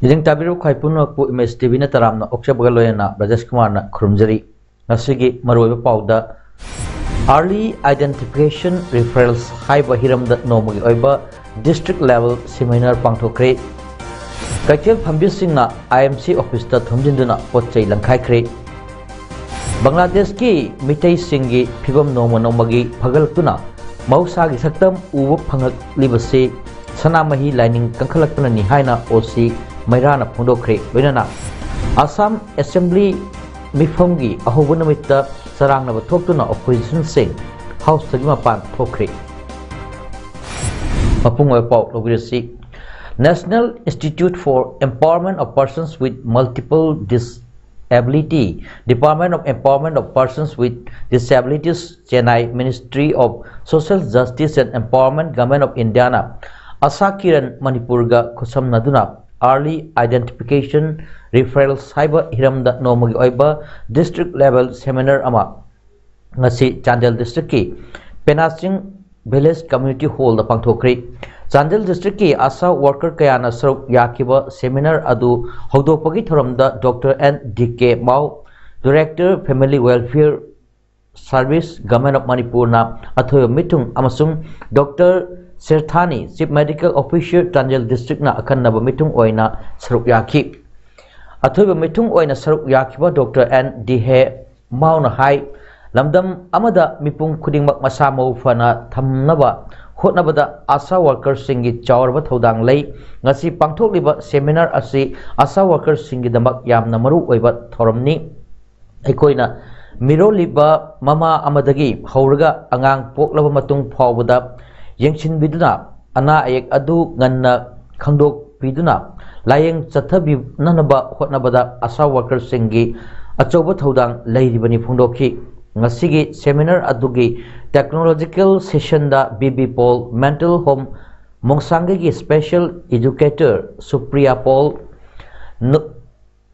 Yiding tabiru khaipun ku image TV na taram na oksha bagaloyana Rajesh Kumar na khurumjari ngasigi maruiba pauda early identification referrals haiba hiramda nomugi oiba district level seminar pangthokre kaikel phambis singna IMC office ta thumjinduna potchai langkhaikre Bangladesh ki mitai singi phibam noma nomagi phagaltuna mausa gi saktam ubu phangak libase sanamahi lining kankhalakna ni haina OC Mairana Pondokre Winana Assam Assembly Mifamgi Ahobunamita Sarang Nabatokuna Opposition Singh House Tagimapan Tokre Mapunga Pau Logirasi National Institute for Empowerment of Persons with Multiple Disability Department of Empowerment of Persons with Disabilities Chennai Ministry of Social Justice and Empowerment Government of Indiana Asakiran Manipurga Kusam Naduna Early Identification Referrals Haiba Hiramda Nomugi Oiba District Level Seminar Ama Ngasi Chandel District Ki Penasing Village Community Hall the Pangthokri Chandel District Ki Asa Worker Kayana Saruk Yakiba Seminar Adu Hodopagi Thoramda Dr. N. D.K. Mao Director Family Welfare Service Government of Manipur na Athoyo Mitung Amasung Dr. Serthani Chief Medical Officer Tanjel District na akanaba mitung oina saruk yaki athoiba mitung oina saruk yakiba Dr. N. D. Mao na hai lamdam amada mipung khudingmak masa mau fana thamnaba hotnabada asa workers singi chawrba thodang lei ngasi pangthokliba seminar asi asa workers singi damak yamna maru oiba thoramni aikoina miroliba mama amadagi hauraga angang poklaba matung phawbada Yengshin Biduna, Ana Ayek Adu Ganna Kandok Biduna, Laying Chatabi Nanaba Hotnabada Asa Workers Singi, Achoba Thodang Lady Bani Fundoki, Ngasigi Seminar Adugi, Technological Session da BB Paul, Mental Home, Mongsangi Special Educator, Supriya Paul,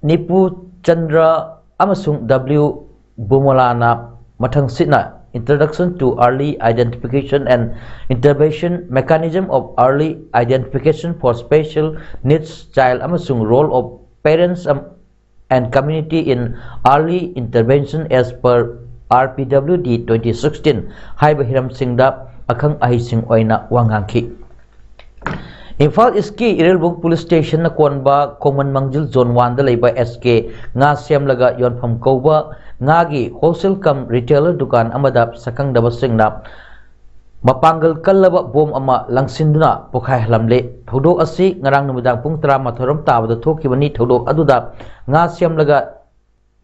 Nipu Chandra Amasung W. Bumolana, Matang Sitna. Introduction to Early Identification and Intervention Mechanism of Early Identification for Special Needs Child Amasung Role of Parents and Community in Early Intervention as per RPWD 2016 Haiba Hiram Singda Akang Ahising Oina Wangangki Imphal Iski Irilbung Police Station na Konba Common Mangjil Zone 1 da Laiba SK Nga Siamlaga Yonpham Koba Ngagi Wholesale Cum Retailer Dukan Amada Sakang Dabasingna Mapangal Kalaba Bom Ama Langsinduna Pokai Lamle Thodok Asi Ngarang Numidang Pung Trama Thoram Tabada Tokibani Thodok Aduda Nga Siamlaga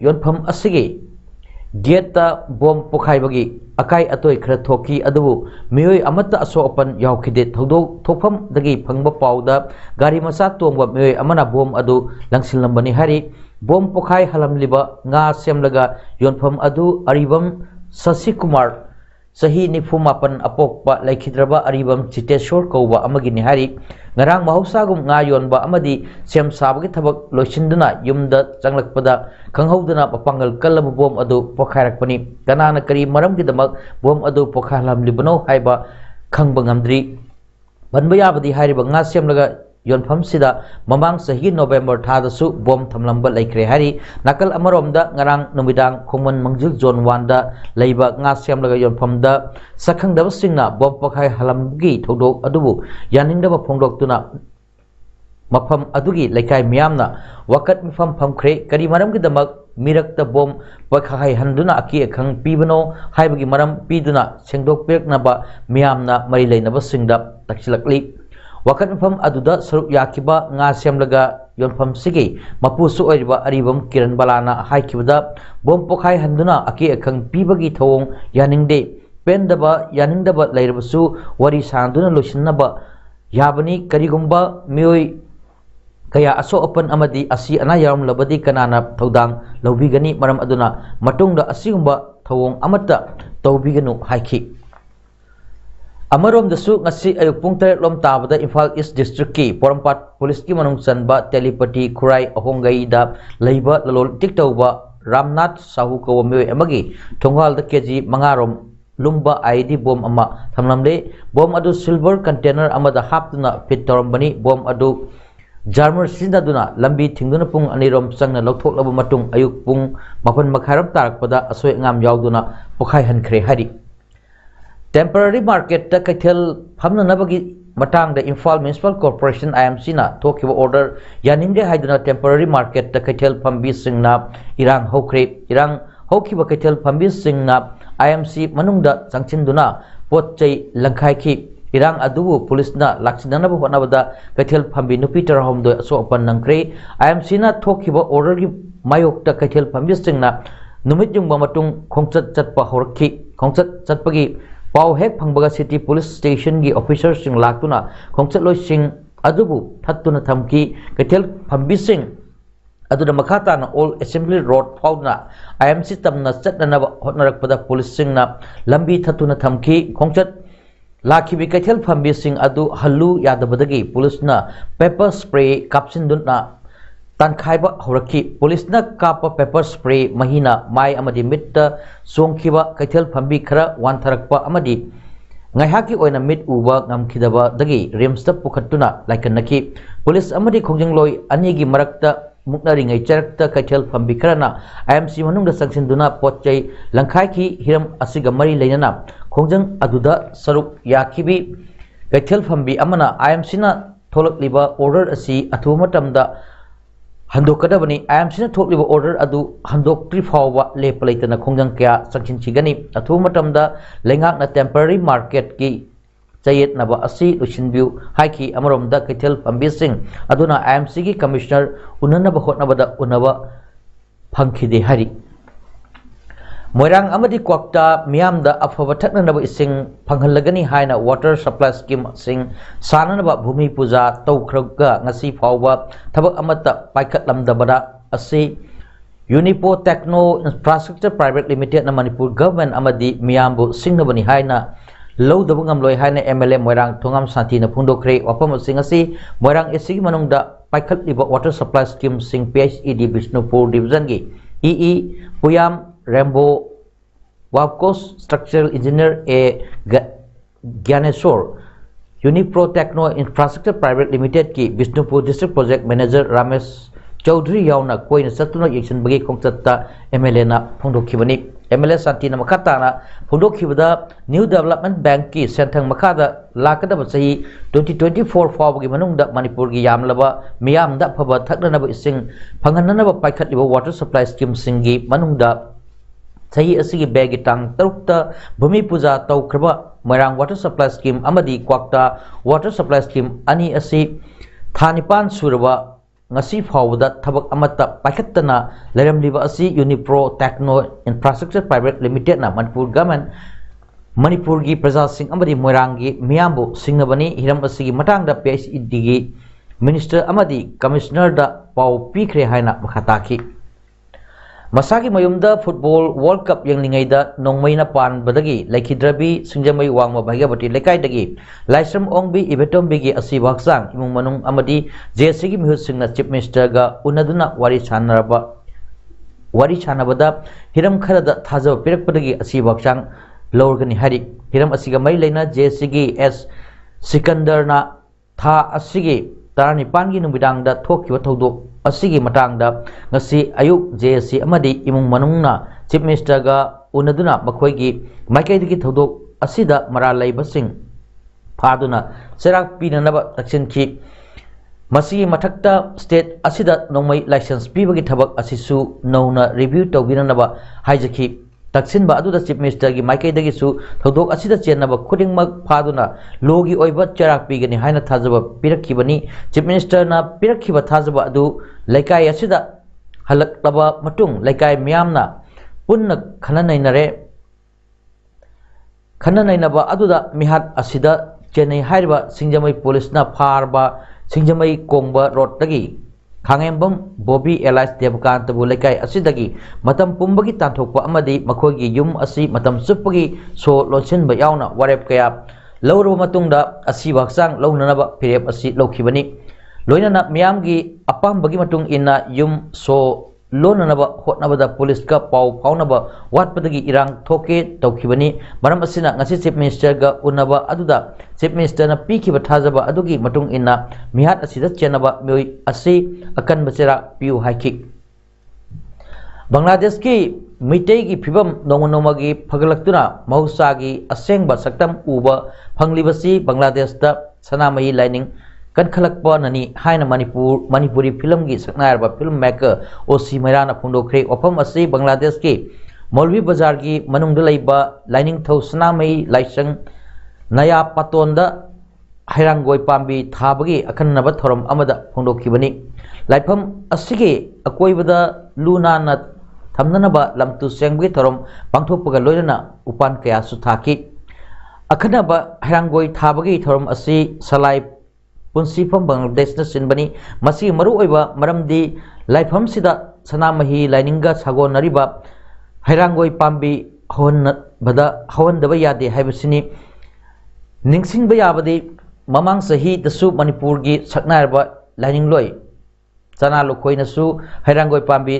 Yonpham Asigi Dieta Bom Pokai Bagi Akai Atoi Kratoki Adu Mioi Amata Aso Open Yaukide Thodok Topam Dagi Pangba Pauda Gari Masa Tongwa Mioi Amana Bom Adu Langsil Lambani Hari Bom Pokai Halam Liba Nga Semlaga Yonpham Adu Aribam Sasi Kumar Sahi Nifumapan Apokpa Laikhidraba Aribam Chiteshwar Kauba Amagi Nihari Ngarang Mahusagum Nga Yonba Amadi Sem Sabagi Tabak Loshinduna Yumda Changlakpada Kanghaudana Papangal Kalab Bom Adu Pokarakpani Kanana Kari Maram Gidamak Bom Adu Pokalam Libano Haiba Kangbangamdri Banbayabadi Hariba Nga Semlaga Yonpham Sida Mamang Sahi November Thadasu Bom Thamlamba Laikre Hari Nakal Amaromda Ngarang Numidang Common Mangjil Zone 1 da Laiba Nga Siamlaga Yonpham da Sakhang Daba Singna Bom Pakai Halamgi Thodok Adubu Yanindaba Phongdok Tuna Mafam Adugi Laikai Miyamna Wakat Mifam Phamkre Kari Maram Gidamak Mirakta Bom Pakai Handuna Aki Akang Pibano Haibagi Maram Piduna Sengdok Pirknaba Miyamna Marilainaba Singda Taksilakli Wakat Mifam Aduda Saruk Yakiba Nga Siamlaga Yonpham Sigi Mapusu Oiriba Aribam Kiran Balana Haikibada Bom Pokai Handuna Aki Akang Pibagi Thong Yaningde Pendaba Yaningdaba Lairabasu Wari Sanduna Lushinaba yabani karigumba mioi kaya aso apan amadi asi ana yaram labadi kanana thodang lobigani maram aduna matungda asigumba thawong amata tawbiganu haiki amarom dasu ngasi ayuk pung 3 lom tabada Imphal East District ki Porampat Police ki manung sanba telepati khurai ahongai da leiba lalol tiktauba Ramnath Sahu ko mioi amagi thongal da keji mangarom lumba ID bom ama thamlamle bom adu silver container amada haptuna fit torambani bom adu Jarmer Sindaduna lambi thingduna pung anirom sangna lokthok laba matung ayuk pung mapan makharam tarakpada asoi ngam yauduna pokhai hankhre hari temporary market ta kaithel phamna nabagi matang da Imphal Municipal Corporation IMC na thokiba order yanimde haiduna temporary market ta kaithel phambi singna irang hokre irang hokiba kaithel phambi singna IMC manungda sangchinduna potchai langkhai ki irang adubu police na laksinana bu honabada kaithel phambi nupi tarahom do so opan nangkre IMC na thokiba order gi mayok ta kaithel phambi singna numit jung matung khongchat chatpa horki khongchat chatpagi pau hek phangbaga city police station gi officer sing laktuna khongchat loi sing adubu thattuna thamki kaithel phambi sing aduda makhata na all assembly road fauna IMC tamna chatna hotnarakpada police sing na lambi thattuna thamki khongchat Lakhibi kaithel phambi sing adu hallu yadabadagi police na pepper spray kapsinduna tankhaiba horaki police na kapa pepper spray mahina mai amadi mitta songkhiba kaithel phambi khara wantharakpa amadi ngaihaki oina mit uba ngamkhidaba dagi rimsta pukhattuna laikannaki police amadi khongjingloi anigi marakta muknari ngai charakta kaithel phambi kharana IMC manungda sangsinduna potchai langkhai ki hiram asiga mari leinana khongjang aduda saruk yakhibi kaithel phambi amana IMC na tholakliba order asi athu matamda handokadabani IMC na thokliba order adu handokri fawwa lepalaitana khongjang kya sangchin chigani athu matamda lengak na temporary market ki chayet naba asi lusinbiu haiki amaromda kaithel phambi sing aduna IMC ki commissioner unanaba hotnabada unaba phangkhide hari Moirang amadi kwakta miyamda afaba thaknanaba ising phanghalagani haina water supply scheme sing sananaba bhumi puja tawkhraga ngasi fawba thabak amata paikhatlamdabada asi Unipo Techno Infrastructure Private Limited na Manipur government amadi miyambu singnabani haina Low the Bungam Loy Hane MLA Moirang Tungam Santi na Pundokre, Wapam Singasi, Moirang Isig Manungda, Paikat Liba Water Supply Scheme Sing PHED Bishnupur Division Gi, EE, Puyam, Rambo, Wapkos, Structural Engineer A. Gyanesor, Unipro Techno Infrastructure Private Limited Ki, Bishnupur District Project Manager Ramesh Chaudhary Yauna, Koina Satuna Yakshan Bagi Kongtata, MLA na Pundokibani. MLA Santi na makata na phudokibada New Development Bank ki senthang makada lakadaba sahi 2024 fawgi manungda Manipur gi yamlaba miyamda phaba thaknanaba ising phanghananaba paikhatliba water supply scheme singi manungda sahi asigi bagi tang tarukta bhumi puja tawkraba Moirang water supply scheme amadi kwakta water supply scheme ani asi thanipan suraba ngasi fawda thabak amata paikhattana leramliba asi Unipro Techno Infrastructure Private Limited na Manipur government Manipur gi praja sing amadi Moirang gi miyambu singnabani hiram asigi matangda PHED gi minister amadi commissioner da pau pikre haina makhataki Masagi mayumda football world cup yang lingaida nongmaina pan badagi laikhidrabi singjamai wangma bhagyabati lekai dagi laisram ongbi ibetombi gi asi baksang imung manung amadi JSC gi mihut singna chief minister ga unaduna wari chanabada hiram kharada thajaba pirakpadagi asi baksang lorgani hari hiram asiga mai leina JSC gi S Sikandar na tha asigi tarani pangi numidangda thokiwa thodok asigi matangda ngasi ayuk JSC amadi imung manungna chief minister ga unaduna makhoigi maikaidagi thodok asida maralai basing phaduna serak pinanaba taksinki masigi mathakta state asida nongmai license pibagi thabak asisu nauna review tawbinanaba haijaki taksinba aduda chief minister gi maikaidagi su thodok asida chenaba khudingmak phaduna logi oiba cherak pigani haina thajaba pirakhibani chief minister na pirakhiba thajaba adu laikai asida halaklaba matung laikai miyamna punna khana nainaba aduda mihat asida Chennai हाइबा सिंजमई police ना फारबा सिंजमई कोंगबा road तगी Khangembam Bobby alias Devkant बु लेकाई असिदगी मतम पुंबगी तांथोकपा अमदी मखोगी युम असि मतम सुपगी सो लोचिनबा यावना वारेप कया लौरबा मतुंगदा असि हक्चांग लौननबा फिरेप असि लौखिबनी लोइनना मियामगी अपामबगी मतुंग इन्ना युम सो लोननबा होटनबदा पुलिस का पाउ फाउनबा वाटपदगी इरांग थोके तौखिबनी मरम असिना ngasi चीफ मिनिस्टर गा उनबा अदुदा चीफ मिनिस्टर ना पीखिबा थाजबा अदुगी मतुंग इन्ना मिहात असिदा चेनबा मियोई असि अकन बचेरा पियु हाइखि बांग्लादेश की मिटई की फिबम नोमनोमगी फगलक्तुना महुसागी असेंगबा सक्तम उबा फंगलिबसी बांग्लादेश दा सनामही लाइनिंग कनखलकपा ननी हाइन मणिपुरी फिल्म की सकनायरबा फिल्म मेकर ओसी मैराना फोंदोखरे वफम असि बांग्लादेश की मौलवी बाजार की मनुंग लैबा लाइनिंग थौ सनामही लाइसंग नया पतोंदा हैरांगोय पांबी थाबगी अखन्नबा थोरम अमदा फोंदोखिबनी लाइफम असिगे अकोइबदा लुनाना थमननबा लमतु सेंगबगी थोरम पांथोकपगा लोयना उपान कया सुथाकी अखन्नबा हैरांगोय थाबगी थोरम असि सलाई पुंसीफम बांग्लादेश न सिनबनी मसी मरु ओइबा मरमदी लाइफम सिदा सनामही लाइनिंगा सागोनरिबा हैरांगोय पांबी हवनदबा यादे हाइबसिनी निंगसिंगबा याबदी ममांग सही दसु मणिपुर की सकनायरबा लाइनिंग लोय चना लोखोइनसु हैरांगोय पांबी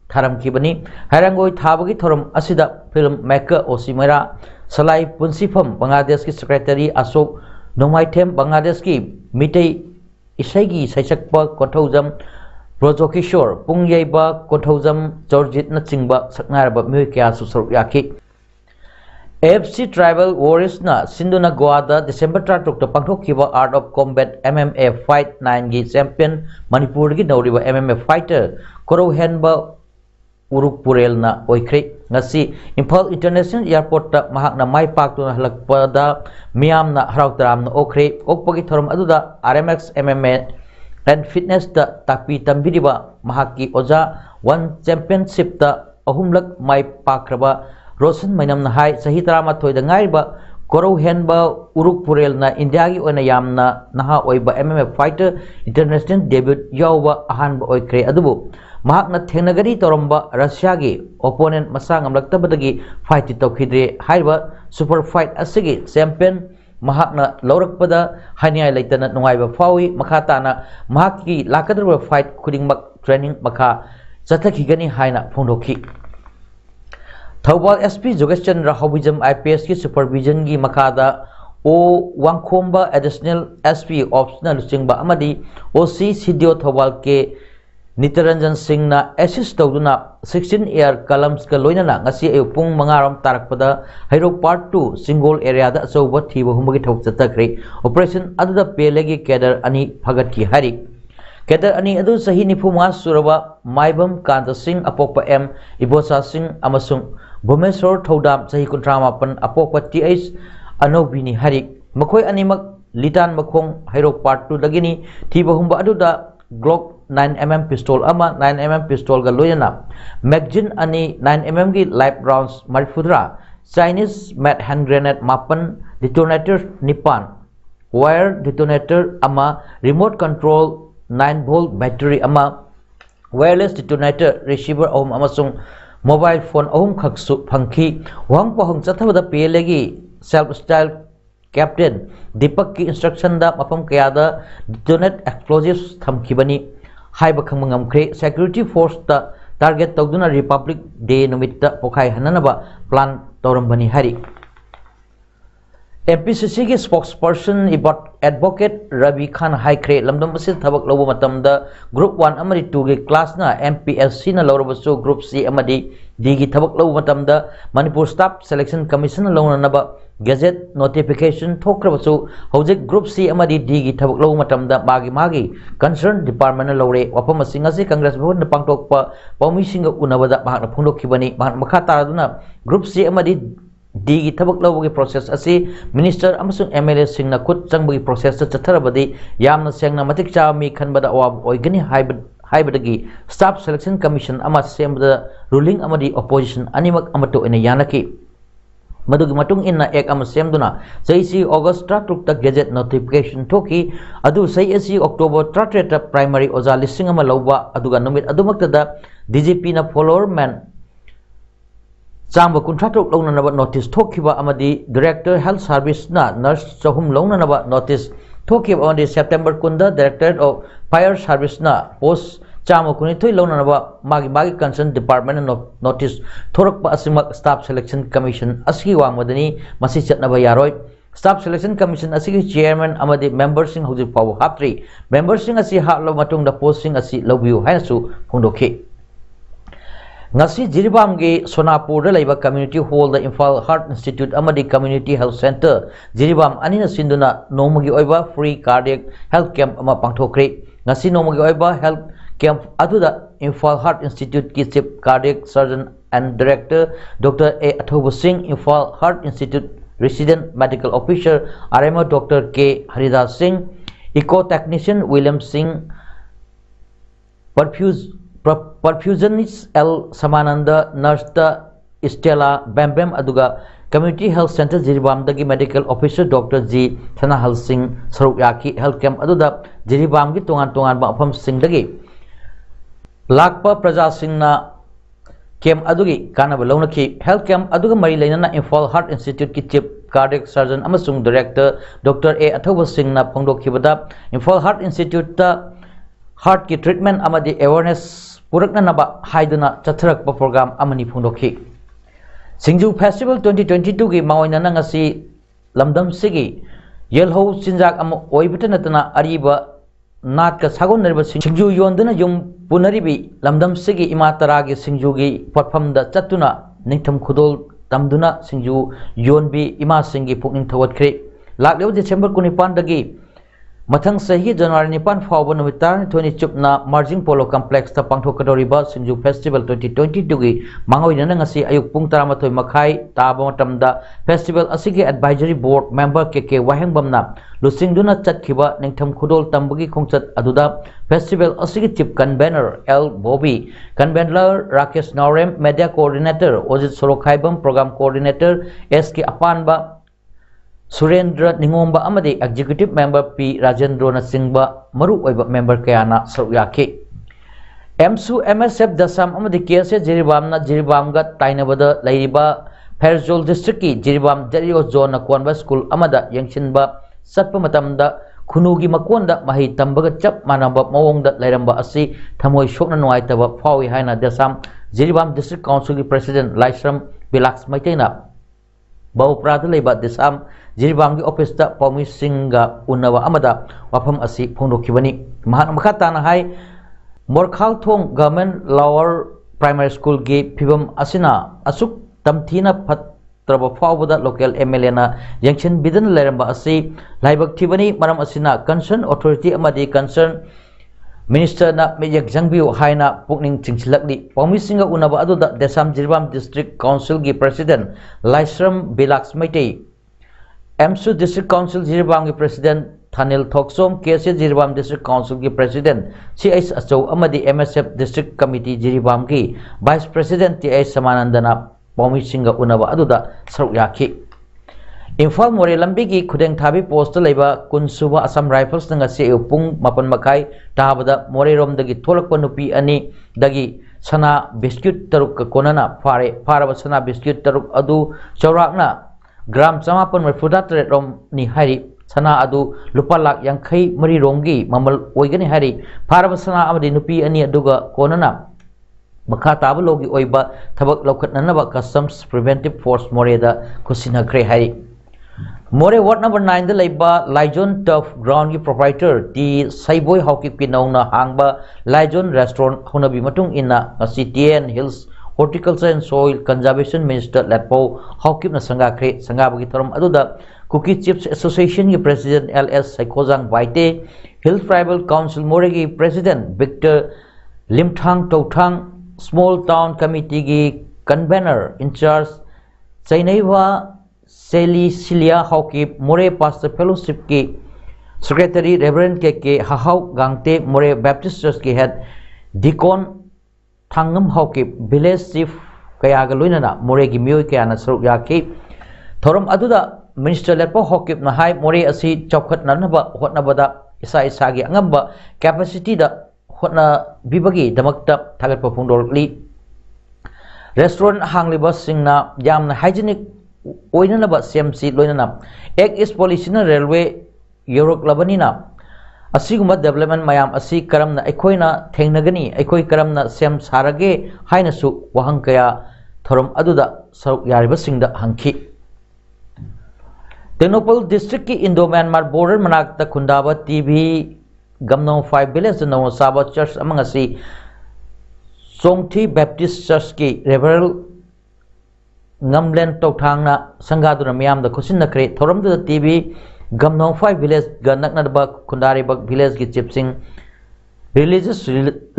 थारमखिबनी हैरांगोय थाबगी थोरम असिदा फिल्म मेकर ओसी मैरा सलाई पुंसीफम बांग्लादेश की सेक्रेटरी अशोक नोंमाइथेम बांग्लादेश की मिटई इसाई सैसक्पा कोठौजम ब्रजकिशोर पुंगयबा कोठौजम चौरजित नचिंगबा सकनारबा मिय क्या सुसरुक याखी AFC ट्राइबल वॉरियर्स ना सिंधुना गोवादा दिसंबर 3 पांथोखिबा art of combat MMA fight 9 की चैंपियन मणिपुर की नौरिबा MMA फाइटर कोरोहेनबा उरुक पुरेल ना ओइख्रे ngasi इम्फाल इंटरनेशनल एयरपोर्ट ता महाकना माई पाक्तुना हलकपदा मियामना हराउतरामना ओख्रे ओकपगी थोरम अदुदा RMX MMA एंड फिटनेस ता ताकपी तंबिरिबा महाकी ओजा वन चैंपियनशिप ता अहुमलक माई पाक्रबा रोशन मैनमना हाई सही 13 दा गाइबा कोरोहेनबा उरुक पुरेल ना इंडिया की ओना यामना नहा ओइबा MMA फाइटर इंटरनेशनल डेब्यूट यावबा अहानबा ओइख्रे अदुबु महाकना थेंगनगरी तोरंबा रशिया की ओपोनेंट मसांग अमलक्तबदगी फाइट तौखिद्रे हाइबा सुपर फाइट असगी चैंपियन महाकना लौरकपदा हानियाय लेतना नुंगाइबा फावी मखाताना महाकी लाकदरबा फाइट खुदिंगमक ट्रेनिंग मखा चथखिगनी हाइना फोंदोखी थौबाल SP जोगेश चंद्र हौबिजम IPS की सुपरविजन की मखादा ओ वांगखोंबा एडिशनल SP ऑप्शनल लुचिंगबा अमदी OC सिडियो थौबाल के नितरंजन सिंह ना एसिस्ट तौदुना 16 एयर कलम्स का लोइनना ngasi अयुपुंग मंगारम तारकपदा हैरो पार्ट 2 सिंगोल एरिया दा अचौबा थीबा हुमगी थौक चतखरे ऑपरेशन अदुदा पेलेगी कैडर अनि फगत की हरि कैडर अनि अदु सही निफुमा सुरबा माइबम कांत सिंह अपोकपा एम इबोसा सिंह अमसुंग भुमेश्वर थौदाम सही 38 अपोकपा TH अनोबिनी हरि मखोय अनिमक लिटान मखोंग हैरो पार्ट 2 दगिनी थीबा हुमबा अदुदा ग्लोक 9mm पिस्तौल 9mm पिस्तौल का लोयना मैगजीन अनि 9mm की लाइव राउंड्स मरिफुद्रा चाइनीज मैट हैंड ग्रेनेड मापन डिटोनेटर निपान वायर डिटोनेटर अमा रिमोट कंट्रोल 9 वोल्ट बैटरी अमा वायरलेस डिटोनेटर रिसीवर अहम अमसुंग मोबाइल फोन अहम खक्सु फंखी वहंग पहंग चथबदा पेलेगी सेल्फ स्टाइल कैप्टन दीपक की इंस्ट्रक्शन दा मफम कयादा डिटोनेट एक्सप्लोजिव्स थमखिबनी हाइबा खंगमंगमख्रे सेक्यूरिटी फोर्स ता टारगेट तौदुना रिपब्लिक डे नुमित्ता पोखाई हननबा प्लान तौरंबनी हरि MPCC की स्पोक्सपर्सन एडवोकेट रवि खान हाइख्रे लमदम से थबक लौब मतमदा ग्रुप 1 अमरी 2 के क्लास ना MPSC ना लौरबसु ग्रुप C अमदी D की थबक लौब मतमदा मणिपुर स्टाफ सिलेक्शन कमीशन लौननबा गजेट नोटिफिकेशन थोक्रबसु हौजिक ग्रुप C अमदी D की थबक लौब मतमदा मागी कंसर्न डिपार्टमेंट लौरे वफम सिंग असि कांग्रेस भवन पांगथोकपा पौमिसिंग उनबदा महाक फोंदोखिबनी महाक मखा तारदुना ग्रुप C अमदी D की थबक लौबगी प्रोसेस असि मिनिस्टर अमसुंग MLA सिंगना खुद चंगबगी प्रोसेस चथरबदी यामना सेंगना मतिक चामी खनबदा अवाब ओइगनी हाइबदगी स्टाफ सिलेक्शन कमीशन अमा सेमबदा रूलिंग अमदी ऑपोजिशन अनिमक अमतो इन यानकी मधुगी मतुंग इन्ना एक अम सेमदुना सही अगस्त 13 तक गेजेट नोटिफिकेशन थोकी अदु सही अक्टोबर 13 तक प्राइमरी ओजा लिसिंग अमा लौबा अदुगा नुमित अदुमक्तदा डीजीपी ना फॉलोअर मैन चांब कुंथ्राटुक लौननबा नोटिस थोखिबा अमदी डायरेक्टर हेल्थ सर्विस ना नर्स चहुम लौननबा नोटिस थोखिबा अमदी सेप्टेम्बर कुंदा डायरेक्टर ऑफ फायर सर्विस ना पोस्ट चाम कुनिथोई लौननबा मागी कंसर्न डिपार्टमेंट नोटिस थोरकपा असिमक स्टाफ सिलेक्शन कमीशन असगी वांगमदनी मसी चटनबा यारोय स्टाफ सिलेक्शन कमीशन असगी चेयरमैन अमदी मेंबरसिंग हौजिक फाव हाप्त्री मेंबरसिंग असी हालो मतुंगदा पोस्टिंग असी लौबियु हायनसु फोंदोखि ngasi Jiribam ge Sonapur da laiba community hall da Imphal Heart Institute amadi community health center Jiribam anina sinduna nomagi oiba free cardiac health camp ama pangthokre ngasi nomagi oiba health camp aduda Imphal Heart Institute ki chief cardiac surgeon and director Dr. A. Athobu Singh Imphal Heart Institute resident medical officer RMO Dr. K. Haridas Singh eco technician William Singh perfusionist L. Samananda nurse ta Stella Bambam aduga community health center Jiribam dagi medical officer Dr. G. Thanahal Singh Sarukyaki health camp aduda Jiribam gi tongan ba afam sing dagi lakpa praja sing na camp adugi kanaba launaki health camp aduga mari lainana Imphal Heart Institute ki chief cardiac surgeon amasung director Dr. A. Athobu Singh na phongdokhibada Imphal Heart Institute ta heart ki treatment amadi awareness purakna naba haiduna chatharakpa program amani phongdokhi Singju Festival 2022 gi maoina ngasi lamdam sigi yelho chinjak am oibitana ariba nat ka sagon nerba Singju yonduna yum punaribi lamdam sigi imatara gi Singju gi platform da chatuna ningtham khudol tamduna Singju yonbi ima singi pukning thawatkhre lakleu December 19 dagi Mathang sahi January 9 fawba numitar 20 chupna Marging Polo Complex ta pangthokadoriba Singju Festival 2022 gi mangoina ngasi ayuk pung 13 makhai taba matamda festival asigi advisory board member KK Wahengbamna lusingduna chatkhiba ningtham khudol tambagi khongchat aduda festival asigi chief convener L Bobby convener Rakesh Naurem media coordinator Ojit Sorokhaibam program coordinator SK Apanba Surendra Ningomba amadi executive member P Rajendra na singba maru oiba member kayana saryake MSU MSF dasam amadi KS Jiribam na Jiribam ga tainabada lairiba Fairjol district ki Jiribam Dario zone na Kwanba school amada yangchinba satpa matamda khunugi makonda mahi tambaga chap manaba mawongda lairamba asi thamoi shokna nuaitaba fawi haina dasam Jiribam district council ki president Laisram Bilax Maitaina Bawprada laiba desam Jiribam gi office ta Paumi Singha unawa amada wafam asi phongdokhibani mahan makhatana hai Morkhal Thong government lower primary school gi phibam asina asuk tamthina phatraba fawbada local MLA na yangchin bidan leramba asi laibak thibani maram asina concern authority amadi concern Minister na Mejak Jangbiu haina pukning chingchilakli Paumi Singha unaba aduda Desam Jiribam District Council gi President Laisram Bilax Maitei MSU District Council Jiribam gi President Thanil Thoksom KC Jiribam District Council gi President CS Achou amadi MSF District Committee Jiribam gi Vice President TS Samanandana Paumi Singha unaba aduda sarukyaki Imphal More lambi gi khudeng thabi post laiba kunsuba Assam Rifles nga se pung mapan makai tabada More rom dagi tholakpa nupi ani dagi sana biscuit taruk ka konana faraba sana biscuit taruk adu chaurakna gram chamapan marfuda rom ni hari sana adu lupa lak yangkhai mari romgi mamal oigani hari faraba sana amadi nupi ani aduga konana makha taba logi oiba thabak lokhatnanaba customs preventive force More da kusina kre hari More ward number 9 the laiba Laijon Turf ground ki proprietor ti Saiboy Hawkip ki nauna hangba Laijon restaurant hunabi matung inna CTN Hills Horticulture and Soil Conservation Minister Latpo Hawkip na sangakre sangabagi thoram aduda Cookie Chips Association ki President LS Saikozang Waite Hill Tribal Council More ki President Victor Limthang Tauthang Small Town Committee ki convener in charge Chainaiwa Celia Hawkip More Pastor Fellowship ki Secretary Reverend KK Hahau Gangte More Baptist Church ki head Deacon Thangam Hawkip Village Chief Kayaga Luinana More gi Myoy Kayana Sarukyaki थौरम अदुदा minister Letpao Haokip ना high मोरे असी चौखटननबा होटनबदा इसा इसागी अंगंबा capacity दा होटना बिबगी दमकता थागत फोंदोरली restaurant हांगलिबा सिंगना यामना hygienic ओइननबा सेमसी लोइनना एक इस पॉलिसीना railway Europe लबनीना असिगुम development मयाम असि करमना अखोइना थेंगनगनी अखोइ करमना same सारगे हाइनसु वहंग कया थोरम अदुदा सरुक यारिबा सिंगदा हंखी टेक्नोपल डिस्ट्रिक्ट की इंडो म्यांमार बॉर्डर मनाक्ता खुंदाबा टीवी गमनो 5 विलेज नौ साबा चर्च अमंगसी सोंगथी बैप्टिस्ट चर्च की रेवरल ngамlen tawthangna sangaduna miyamda khusinnakhre thoramda tv gamno 5 village ga naknadba khundari bak village gi chipsing religious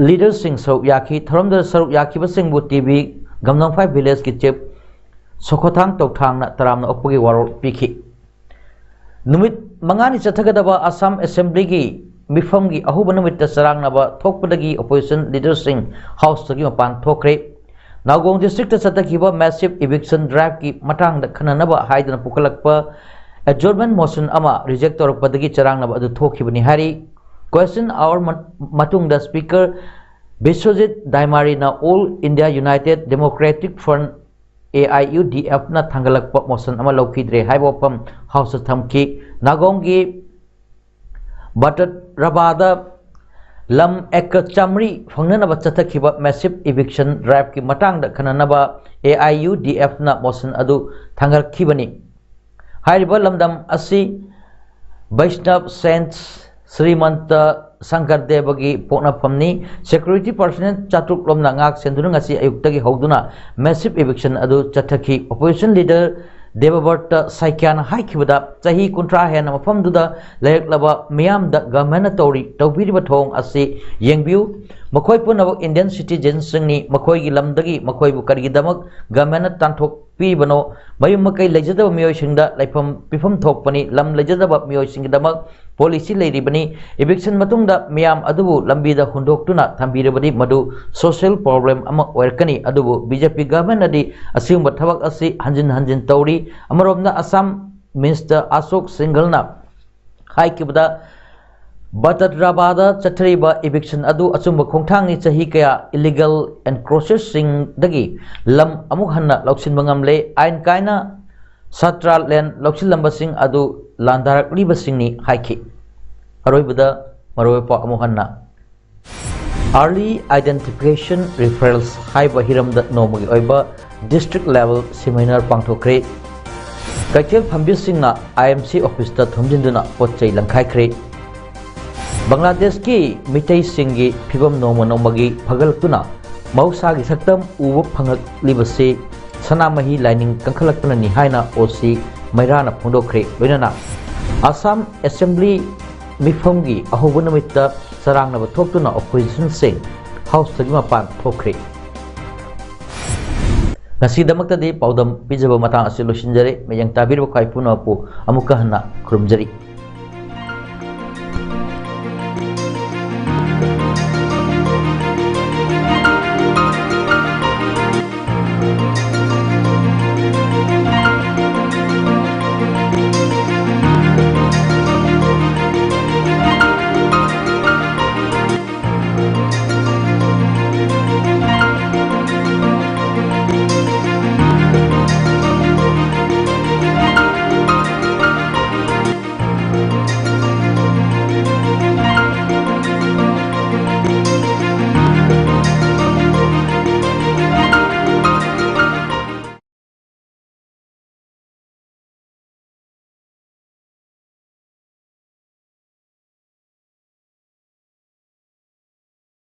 leaders sing so yakhi thoramda saruk yakhi basing bu tv gamno 5 village gi chip sokothang tawthangna taramna okpugi warol pikhi numit mangani chathagadaba assam assembly gi mifam gi ahuba numit sarangnaba thokpadagi opposition leaders sing house gi mapan thokre नागोंग district चतखिबा massive eviction drive की मतंग खननबा हाइदन पुकलकपा adjournment motion अमा reject तौरपदगी चरांगनबा अदु थोखिबनि हारि क्वेश्चन आवर मतुंग द स्पीकर बिश्वजित दाइमारी ना all India united democratic front AIUDF ना थंगलकपा मोशन अमा लौखिद्रे हाइबोपम हाउस थमकी नागोंगी बटत रबादा लम एक चामरी फंगनबा चतखिबा मैसिव इविक्शन ड्राइव की मतंग खननबा AIUDF ना मोशन अदु थंगरखिबनि हाइरिबा लमदम असि वैष्णव सेंट श्रीमंत शंकर देवगी पोकनाफमनी सिक्योरिटी पर्सनल चातुक लोमना ngak senduna ngasi ayuktagi howduna massive eviction अदु चतखि ऑपोजिशन लीडर देववर्त साइक्यान हाइखिबदा चाही कुंट्रा हेन मफमदुदा लेरक्लबा मियामदा गवर्नमेंट तौरी तौबिरिबा थोंग असि येंगबिउ मखोय पुनब इंडियन सिटीजन सिंगनी मखोयगी लमदगी मखोयबु करिगिदमक गवर्नमेंट तांथोक पीबनो मयुम मकै लेजदब मियोयसिंगदा लाइफम पिफम थोकपनी लम लेजदब मियोयसिंगदमक पॉलिसी लेरिबनी इविक्शन मतुंगदा मियाम अदुबु लंबीदा हुंदोक्तुना थंबिरबदी मदु सोशल प्रॉब्लम अमा ओरकनी अदुबु बीजेपी गवर्नमेंट अदि असिंग थबक असि हंजिन हंजिन तौरी अमरोमना असम मिनिस्टर अशोक सिंगलना हाइकिबदा बतद्राबादा चथरीबा इविक्शन अदु अचुंब खोंथांगनी चाही कया इलीगल एनक्रोचेसिंग दगी लम अमुक हन्ना लौक्सिन बंगमले आइन कायना सत्रा लैंड लौक्सिलंबसिंग अदु लांदारकलिबसिंगनी हाइखि अरोइबदा मरोयपा अमुहन्ना अर्ली आइडेंटिफिकेशन रिफरल्स हाइबा हिरमदा नोमगी ओइबा डिस्ट्रिक्ट लेवल सेमिनार पांथोखरे कैथेल फंबिसिंगना IMC ऑफिस ता थुमजिंदुना पोचै लंखाइखरे बांग्लादेश की मिटै सिंगी फिबम नोम नोमगी फगलतुना मौसागी सक्तम उब फंगलिबसे सनामही लाइनिंग कंखलक्तुना निहायना ओसी मैराना फोंदोखरे लोइनाना असम असेंबली मिफमगी अहोबनमित्ता सरांगनब थोक्तुना ऑपोजिशन सिंग हाउस तगी मपान थोखरे नसीदमक्तदी पाउदम पिजब मतांग असि लोसिंजरे मेयंग ताबिरब खाइपुनापु अमुका हन्ना खुरुमजरी।